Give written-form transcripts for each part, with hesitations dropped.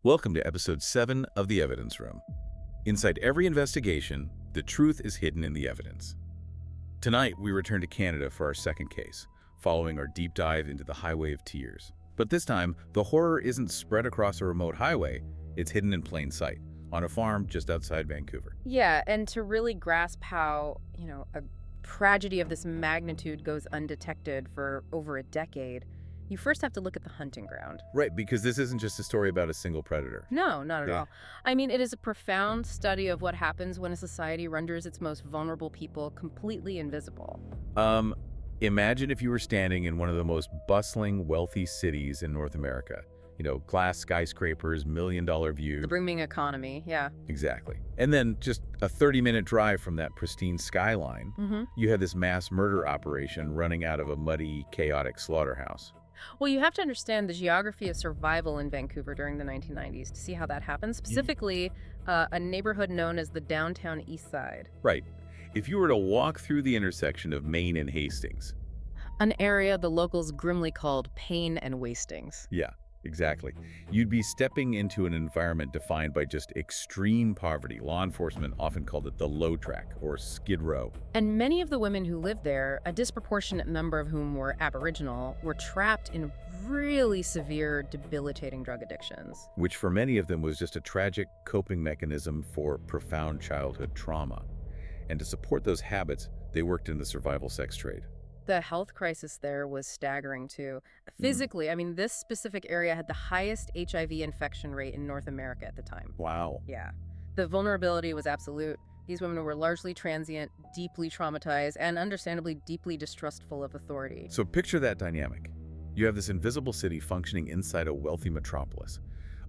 Welcome to episode 7 of The Evidence Room. Inside every investigation, the truth is hidden in the evidence. Tonight, we return to Canada for our second case, following our deep dive into the Highway of Tears. But this time, the horror isn't spread across a remote highway, it's hidden in plain sight, on a farm just outside Vancouver. Yeah, and to really grasp how, a tragedy of this magnitude goes undetected for over a decade, you first have to look at the hunting ground. Right, because this isn't just a story about a single predator. No, not at all. I mean, it is a profound study of what happens when a society renders its most vulnerable people completely invisible. Imagine if you were standing in one of the most bustling, wealthy cities in North America. Glass skyscrapers, million-dollar view. The booming economy, yeah. Exactly. And then just a 30-minute drive from that pristine skyline, you had this mass murder operation running out of a muddy, chaotic slaughterhouse. Well, you have to understand the geography of survival in Vancouver during the 1990s to see how that happens. Specifically, a neighborhood known as the downtown Eastside. Right. If you were to walk through the intersection of Main and Hastings. An area the locals grimly called Pain and Wastings. Yeah, exactly. You'd be stepping into an environment defined by just extreme poverty. Law enforcement often called it the low track or skid row. And many of the women who lived there, a disproportionate number of whom were Aboriginal, were trapped in really severe, debilitating drug addictions. Which for many of them was just a tragic coping mechanism for profound childhood trauma. And to support those habits, they worked in the survival sex trade. The health crisis there was staggering, too. Physically, I mean, this specific area had the highest HIV infection rate in North America at the time. Wow. Yeah. The vulnerability was absolute. These women were largely transient, deeply traumatized, and understandably deeply distrustful of authority. So picture that dynamic. You have this invisible city functioning inside a wealthy metropolis,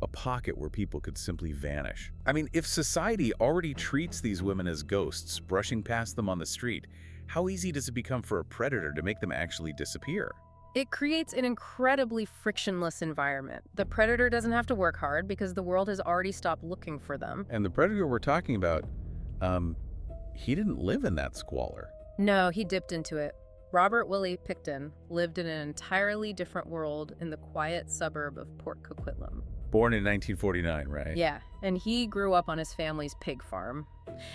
a pocket where people could simply vanish. I mean, if society already treats these women as ghosts, brushing past them on the street, how easy does it become for a predator to make them actually disappear? It creates an incredibly frictionless environment. The predator doesn't have to work hard because the world has already stopped looking for them. And the predator we're talking about, he didn't live in that squalor. No, he dipped into it. Robert Pickton lived in an entirely different world in the quiet suburb of Port Coquitlam. Born in 1949, right? Yeah, and he grew up on his family's pig farm.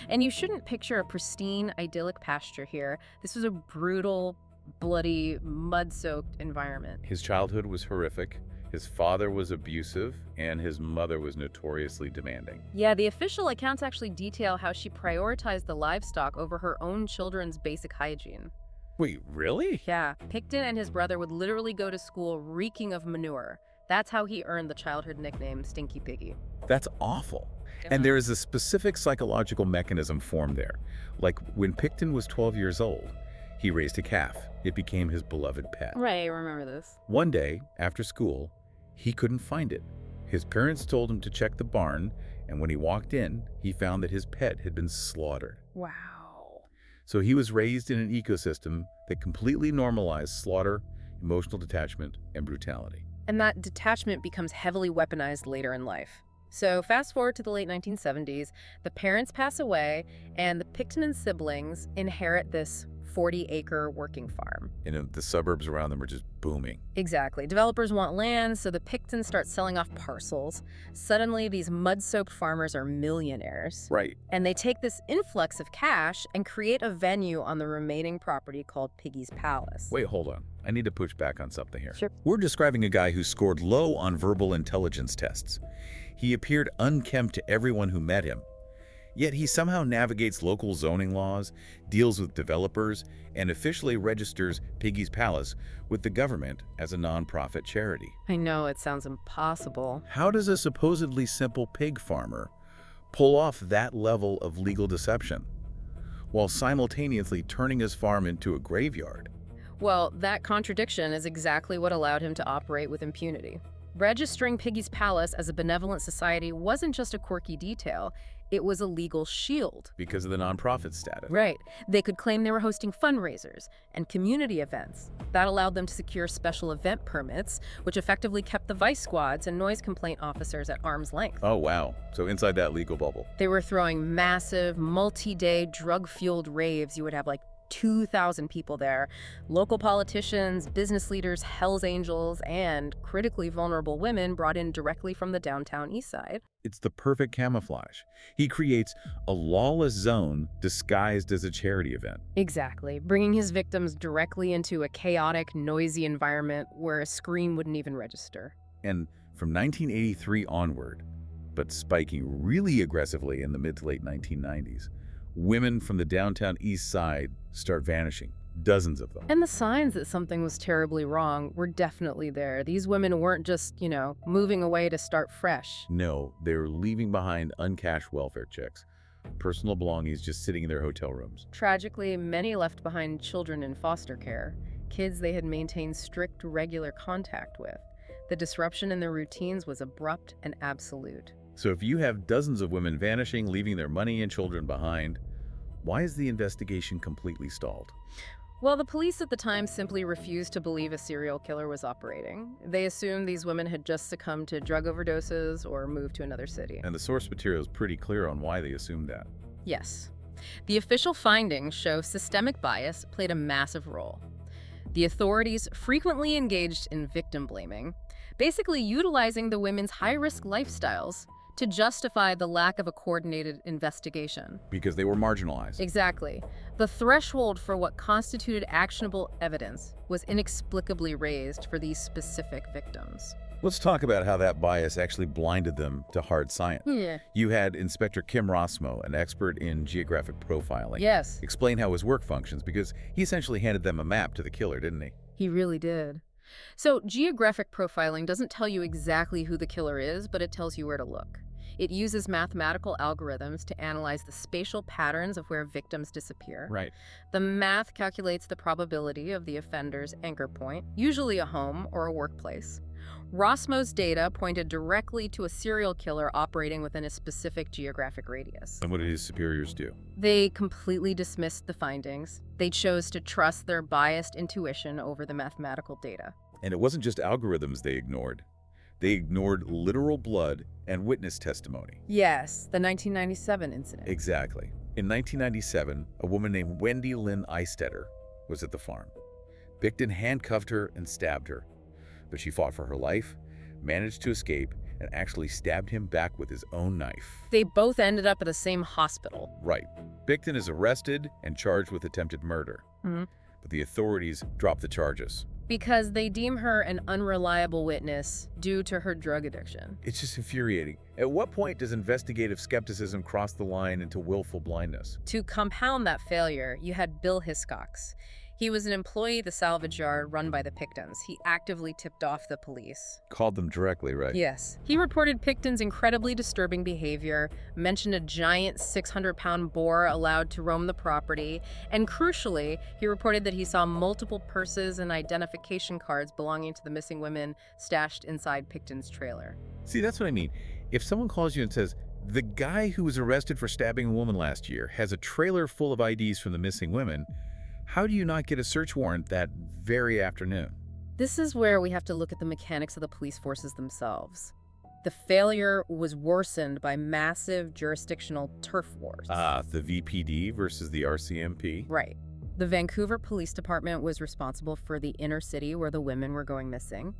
And you shouldn't picture a pristine, idyllic pasture here. This was a brutal, bloody, mud-soaked environment. His childhood was horrific. His father was abusive, and his mother was notoriously demanding. Yeah, the official accounts actually detail how she prioritized the livestock over her own children's basic hygiene. Wait, really? Yeah, Pickton and his brother would literally go to school reeking of manure. That's how he earned the childhood nickname Stinky Piggy. That's awful. And there is a specific psychological mechanism formed there. Like when Pickton was 12 years old, he raised a calf. It became his beloved pet. Right, I remember this. One day, after school, he couldn't find it. His parents told him to check the barn, and when he walked in, he found that his pet had been slaughtered. Wow. So he was raised in an ecosystem that completely normalized slaughter, emotional detachment, and brutality. And that detachment becomes heavily weaponized later in life. So fast forward to the late 1970s, the parents pass away, and the Pickton siblings inherit this 40-acre working farm. And the suburbs around them are just booming. Exactly. Developers want land, so the Picktons start selling off parcels. Suddenly, these mud-soaked farmers are millionaires. Right. And they take this influx of cash and create a venue on the remaining property called Piggy's Palace. Wait, hold on. I need to push back on something here. Sure. We're describing a guy who scored low on verbal intelligence tests. He appeared unkempt to everyone who met him. Yet he somehow navigates local zoning laws, deals with developers, and officially registers Piggy's Palace with the government as a nonprofit charity. I know, it sounds impossible. How does a supposedly simple pig farmer pull off that level of legal deception while simultaneously turning his farm into a graveyard? Well, that contradiction is exactly what allowed him to operate with impunity. Registering Piggy's Palace as a benevolent society wasn't just a quirky detail, it was a legal shield. Because of the nonprofit status. Right. They could claim they were hosting fundraisers and community events. That allowed them to secure special event permits, which effectively kept the vice squads and noise complaint officers at arm's length. Oh, wow. So inside that legal bubble. They were throwing massive, multi-day, drug-fueled raves. You would have like 2,000 people there. Local politicians, business leaders, Hells Angels, and critically vulnerable women brought in directly from the downtown Eastside. It's the perfect camouflage. He creates a lawless zone disguised as a charity event. Exactly, bringing his victims directly into a chaotic, noisy environment where a scream wouldn't even register. And from 1983 onward, but spiking really aggressively in the mid to late 1990s, women from the downtown East Side start vanishing, dozens of them. And the signs that something was terribly wrong were definitely there. These women weren't just, moving away to start fresh. No, they're leaving behind uncashed welfare checks, personal belongings just sitting in their hotel rooms. Tragically, many left behind children in foster care, kids they had maintained strict, regular contact with. The disruption in their routines was abrupt and absolute. So if you have dozens of women vanishing, leaving their money and children behind, why is the investigation completely stalled? Well, the police at the time simply refused to believe a serial killer was operating. They assumed these women had just succumbed to drug overdoses or moved to another city. And the source material is pretty clear on why they assumed that. Yes. The official findings show systemic bias played a massive role. The authorities frequently engaged in victim blaming, basically utilizing the women's high-risk lifestyles to justify the lack of a coordinated investigation. Because they were marginalized. Exactly. The threshold for what constituted actionable evidence was inexplicably raised for these specific victims. Let's talk about how that bias actually blinded them to hard science. Yeah. You had Inspector Kim Rossmo, an expert in geographic profiling, Yes, explain how his work functions, because he essentially handed them a map to the killer, didn't he? he really did. So, geographic profiling doesn't tell you exactly who the killer is, but it tells you where to look. It uses mathematical algorithms to analyze the spatial patterns of where victims disappear. Right. The math calculates the probability of the offender's anchor point, usually a home or a workplace. Rossmo's data pointed directly to a serial killer operating within a specific geographic radius. And what did his superiors do? They completely dismissed the findings. They chose to trust their biased intuition over the mathematical data. And it wasn't just algorithms they ignored. They ignored literal blood and witness testimony. Yes, the 1997 incident. Exactly. In 1997, a woman named Wendy Lynn Eistetter was at the farm. Pickton handcuffed her and stabbed her, but she fought for her life, managed to escape, and actually stabbed him back with his own knife. They both ended up at the same hospital. Right. Pickton is arrested and charged with attempted murder. But the authorities dropped the charges. Because they deem her an unreliable witness due to her drug addiction. It's just infuriating. At what point does investigative skepticism cross the line into willful blindness? To compound that failure, you had Bill Hiscox. He was an employee of the salvage yard run by the Picktons. He actively tipped off the police. Called them directly, right? Yes. He reported Picton's incredibly disturbing behavior, mentioned a giant 600-pound boar allowed to roam the property, and crucially, he reported that he saw multiple purses and identification cards belonging to the missing women stashed inside Picton's trailer. See, that's what I mean. If someone calls you and says, the guy who was arrested for stabbing a woman last year has a trailer full of IDs from the missing women, how do you not get a search warrant that very afternoon? This is where we have to look at the mechanics of the police forces themselves. The failure was worsened by massive jurisdictional turf wars. The VPD versus the RCMP. Right. The Vancouver Police Department was responsible for the inner city where the women were going missing.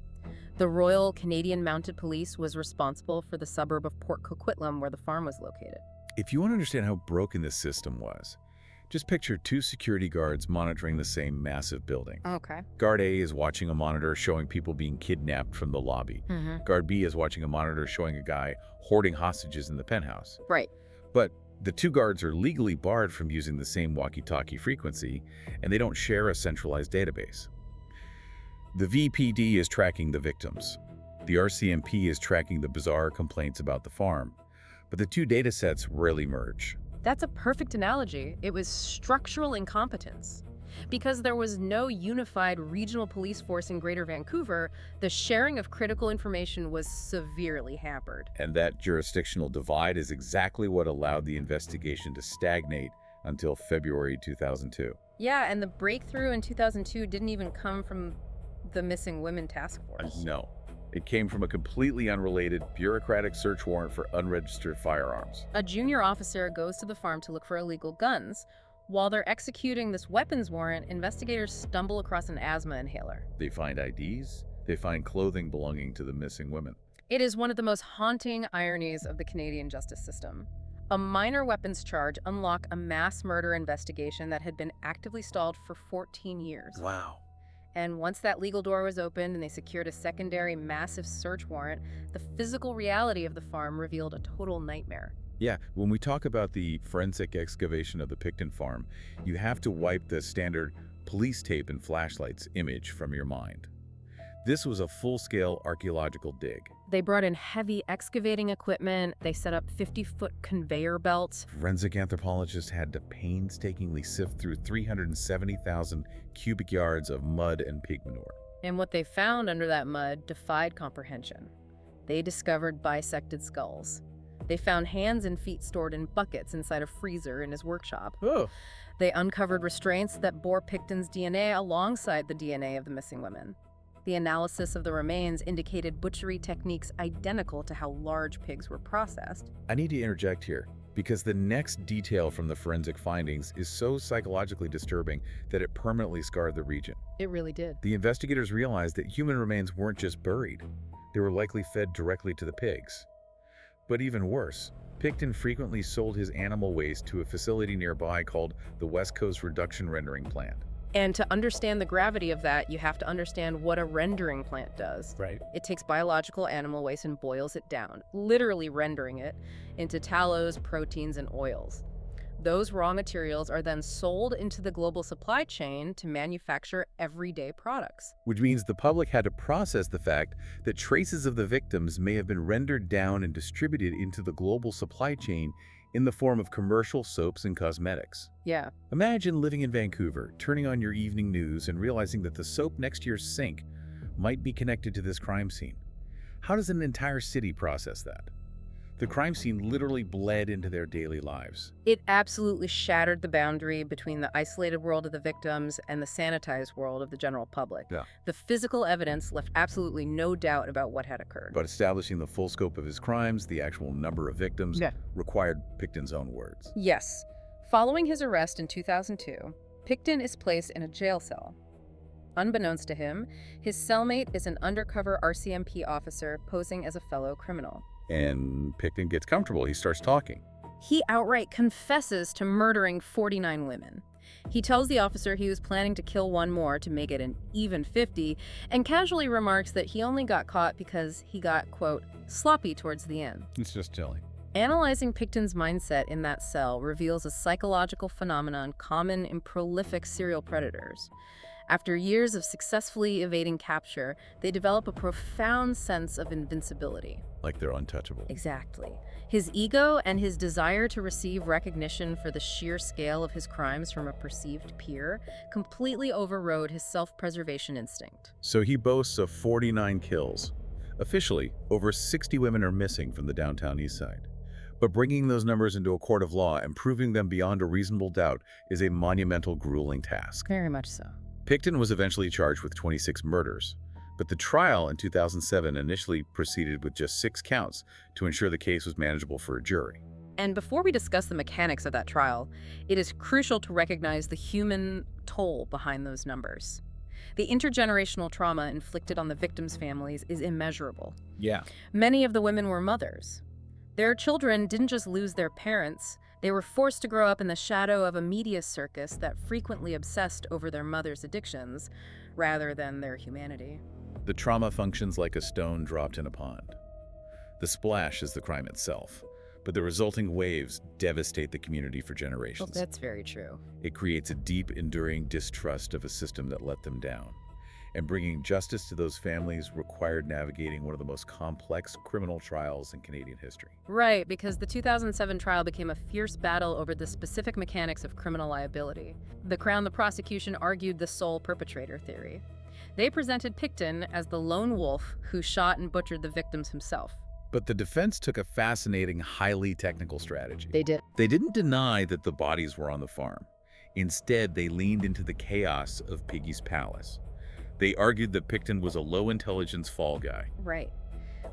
The Royal Canadian Mounted Police was responsible for the suburb of Port Coquitlam where the farm was located. If you want to understand how broken this system was, just picture two security guards monitoring the same massive building. Okay. Guard A is watching a monitor showing people being kidnapped from the lobby. Guard B is watching a monitor showing a guy hoarding hostages in the penthouse. Right. But the two guards are legally barred from using the same walkie-talkie frequency, and they don't share a centralized database. The VPD is tracking the victims. The RCMP is tracking the bizarre complaints about the farm. But the two data sets rarely merge. That's a perfect analogy. It was structural incompetence. Because there was no unified regional police force in Greater Vancouver, the sharing of critical information was severely hampered. And that jurisdictional divide is exactly what allowed the investigation to stagnate until February 2002. Yeah, and the breakthrough in 2002 didn't even come from the Missing Women Task Force. No. It came from a completely unrelated bureaucratic search warrant for unregistered firearms. A junior officer goes to the farm to look for illegal guns. While they're executing this weapons warrant, investigators stumble across an asthma inhaler. They find IDs. They find clothing belonging to the missing women. It is one of the most haunting ironies of the Canadian justice system. A minor weapons charge unlocked a mass murder investigation that had been actively stalled for 14 years. Wow. And once that legal door was opened and they secured a secondary massive search warrant, the physical reality of the farm revealed a total nightmare. Yeah, when we talk about the forensic excavation of the Pickton farm, you have to wipe the standard police tape and flashlights image from your mind. This was a full-scale archaeological dig. They brought in heavy excavating equipment. They set up 50-foot conveyor belts. Forensic anthropologists had to painstakingly sift through 370,000 cubic yards of mud and pig manure. And what they found under that mud defied comprehension. They discovered bisected skulls. They found hands and feet stored in buckets inside a freezer in his workshop. Oh. They uncovered restraints that bore Pickton's DNA alongside the DNA of the missing women. The analysis of the remains indicated butchery techniques identical to how large pigs were processed. I need to interject here, because the next detail from the forensic findings is so psychologically disturbing that it permanently scarred the region. It really did. The investigators realized that human remains weren't just buried. They were likely fed directly to the pigs. But even worse, Pickton frequently sold his animal waste to a facility nearby called the West Coast Reduction Rendering Plant. And to understand the gravity of that, you have to understand what a rendering plant does. Right. It takes biological animal waste and boils it down, literally rendering it into tallows, proteins, and oils. Those raw materials are then sold into the global supply chain to manufacture everyday products. Which means the public had to process the fact that traces of the victims may have been rendered down and distributed into the global supply chain in the form of commercial soaps and cosmetics. Yeah. Imagine living in Vancouver, turning on your evening news and realizing that the soap next to your sink might be connected to this crime scene. How does an entire city process that? The crime scene literally bled into their daily lives. It absolutely shattered the boundary between the isolated world of the victims and the sanitized world of the general public. Yeah. The physical evidence left absolutely no doubt about what had occurred. But establishing the full scope of his crimes, the actual number of victims, required Pickton's own words. Yes. Following his arrest in 2002, Pickton is placed in a jail cell. Unbeknownst to him, his cellmate is an undercover RCMP officer posing as a fellow criminal. And Pickton gets comfortable. He starts talking. He outright confesses to murdering 49 women. He tells the officer he was planning to kill one more to make it an even 50, and casually remarks that he only got caught because he got, quote, sloppy towards the end. It's just silly. Analyzing Pickton's mindset in that cell reveals a psychological phenomenon common in prolific serial predators. After years of successfully evading capture, they develop a profound sense of invincibility. Like they're untouchable. Exactly. His ego and his desire to receive recognition for the sheer scale of his crimes from a perceived peer completely overrode his self-preservation instinct. So he boasts of 49 kills. Officially, over 60 women are missing from the downtown Eastside. But bringing those numbers into a court of law and proving them beyond a reasonable doubt is a monumental, grueling task. Very much so. Pickton was eventually charged with 26 murders, but the trial in 2007 initially proceeded with just 6 counts to ensure the case was manageable for a jury. And before we discuss the mechanics of that trial, it is crucial to recognize the human toll behind those numbers. The intergenerational trauma inflicted on the victims' families is immeasurable. Yeah. Many of the women were mothers. Their children didn't just lose their parents, they were forced to grow up in the shadow of a media circus that frequently obsessed over their mother's addictions rather than their humanity. The trauma functions like a stone dropped in a pond. The splash is the crime itself, but the resulting waves devastate the community for generations. Well, that's very true. It creates a deep, enduring distrust of a system that let them down. And bringing justice to those families required navigating one of the most complex criminal trials in Canadian history. Right, because the 2007 trial became a fierce battle over the specific mechanics of criminal liability. The Crown, the prosecution, argued the sole perpetrator theory. They presented Pickton as the lone wolf who shot and butchered the victims himself. But the defense took a fascinating, highly technical strategy. They did. They didn't deny that the bodies were on the farm. Instead, they leaned into the chaos of Piggy's palace. They argued that Pickton was a low-intelligence fall guy. Right.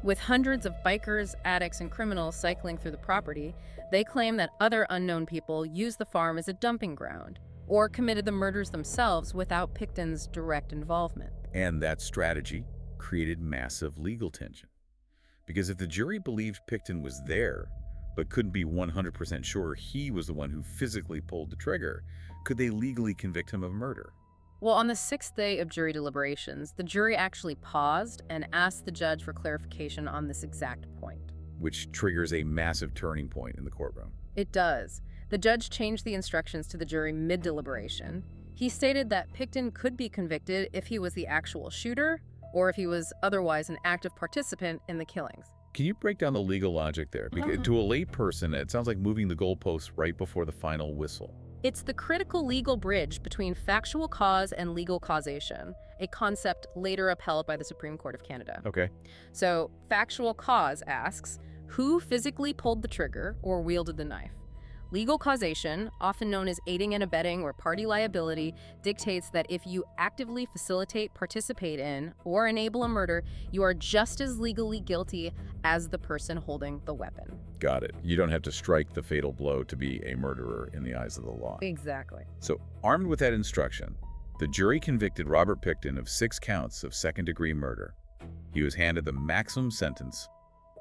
With hundreds of bikers, addicts, and criminals cycling through the property, they claim that other unknown people used the farm as a dumping ground or committed the murders themselves without Pickton's direct involvement. And that strategy created massive legal tension. Because if the jury believed Pickton was there, but couldn't be 100% sure he was the one who physically pulled the trigger, could they legally convict him of murder? Well, on the sixth day of jury deliberations, the jury actually paused and asked the judge for clarification on this exact point. Which triggers a massive turning point in the courtroom. It does. The judge changed the instructions to the jury mid-deliberation. He stated that Pickton could be convicted if he was the actual shooter or if he was otherwise an active participant in the killings. Can you break down the legal logic there? Because to a lay person, it sounds like moving the goalposts right before the final whistle. It's the critical legal bridge between factual cause and legal causation, a concept later upheld by the Supreme Court of Canada. Okay. So, factual cause asks, who physically pulled the trigger or wielded the knife? Legal causation, often known as aiding and abetting or party liability, dictates that if you actively facilitate, participate in, or enable a murder, you are just as legally guilty as the person holding the weapon. Got it. You don't have to strike the fatal blow to be a murderer in the eyes of the law. Exactly. So, armed with that instruction, the jury convicted Robert Pickton of 6 counts of second-degree murder. He was handed the maximum sentence,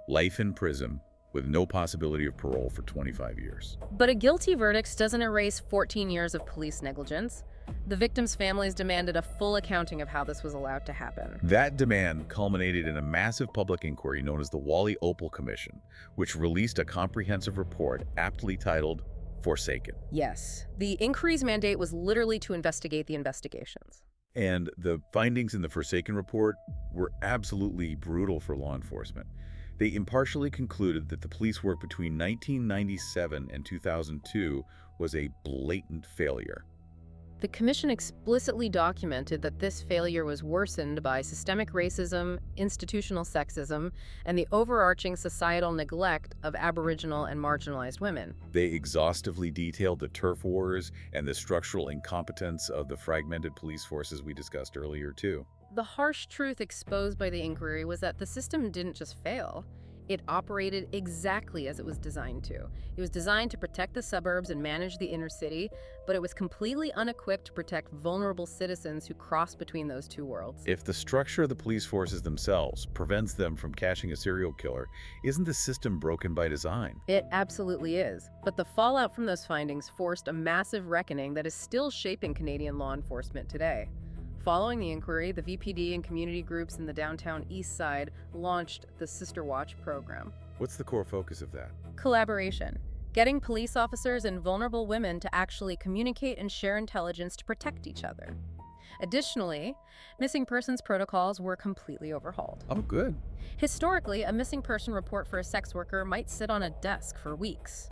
life in prison, with no possibility of parole for 25 years. But a guilty verdict doesn't erase 14 years of police negligence. The victims' families demanded a full accounting of how this was allowed to happen. That demand culminated in a massive public inquiry known as the Wally-Opal Commission, which released a comprehensive report aptly titled Forsaken. Yes, the inquiry's mandate was literally to investigate the investigations. And the findings in the Forsaken report were absolutely brutal for law enforcement. They impartially concluded that the police work between 1997 and 2002 was a blatant failure. The commission explicitly documented that this failure was worsened by systemic racism, institutional sexism, and the overarching societal neglect of Aboriginal and marginalized women. They exhaustively detailed the turf wars and the structural incompetence of the fragmented police forces we discussed earlier, too. The harsh truth exposed by the inquiry was that the system didn't just fail. It operated exactly as it was designed to. It was designed to protect the suburbs and manage the inner city, but it was completely unequipped to protect vulnerable citizens who cross between those two worlds. If the structure of the police forces themselves prevents them from catching a serial killer, isn't the system broken by design? It absolutely is. But the fallout from those findings forced a massive reckoning that is still shaping Canadian law enforcement today. Following the inquiry, the VPD and community groups in the downtown Eastside launched the Sister Watch program. What's the core focus of that? Collaboration. Getting police officers and vulnerable women to actually communicate and share intelligence to protect each other. Additionally, missing persons protocols were completely overhauled. Oh, good. Historically, a missing person report for a sex worker might sit on a desk for weeks.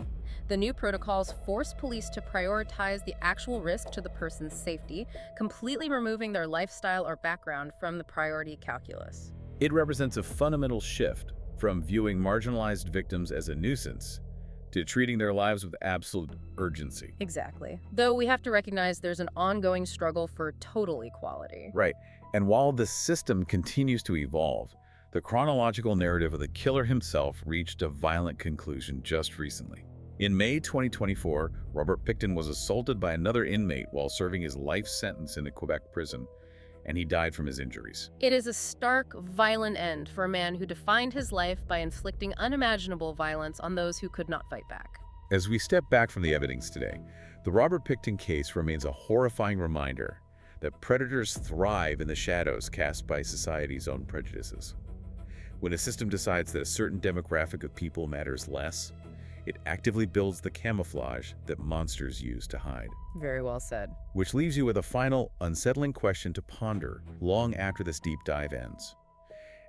The new protocols force police to prioritize the actual risk to the person's safety, completely removing their lifestyle or background from the priority calculus. It represents a fundamental shift from viewing marginalized victims as a nuisance to treating their lives with absolute urgency. Exactly. Though we have to recognize there's an ongoing struggle for total equality. Right. And while the system continues to evolve, the chronological narrative of the killer himself reached a violent conclusion just recently. In May 2024, Robert Pickton was assaulted by another inmate while serving his life sentence in a Quebec prison, and he died from his injuries. It is a stark, violent end for a man who defined his life by inflicting unimaginable violence on those who could not fight back. As we step back from the evidence today, the Robert Pickton case remains a horrifying reminder that predators thrive in the shadows cast by society's own prejudices. When a system decides that a certain demographic of people matters less, it actively builds the camouflage that monsters use to hide. Very well said. Which leaves you with a final, unsettling question to ponder long after this deep dive ends.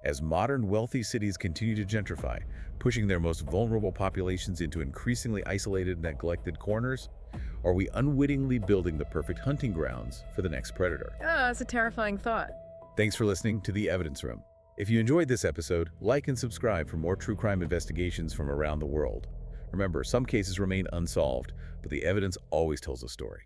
As modern, wealthy cities continue to gentrify, pushing their most vulnerable populations into increasingly isolated, neglected corners, are we unwittingly building the perfect hunting grounds for the next predator? That's a terrifying thought. Thanks for listening to The Evidence Room. If you enjoyed this episode, like and subscribe for more true crime investigations from around the world. Remember, some cases remain unsolved, but the evidence always tells a story.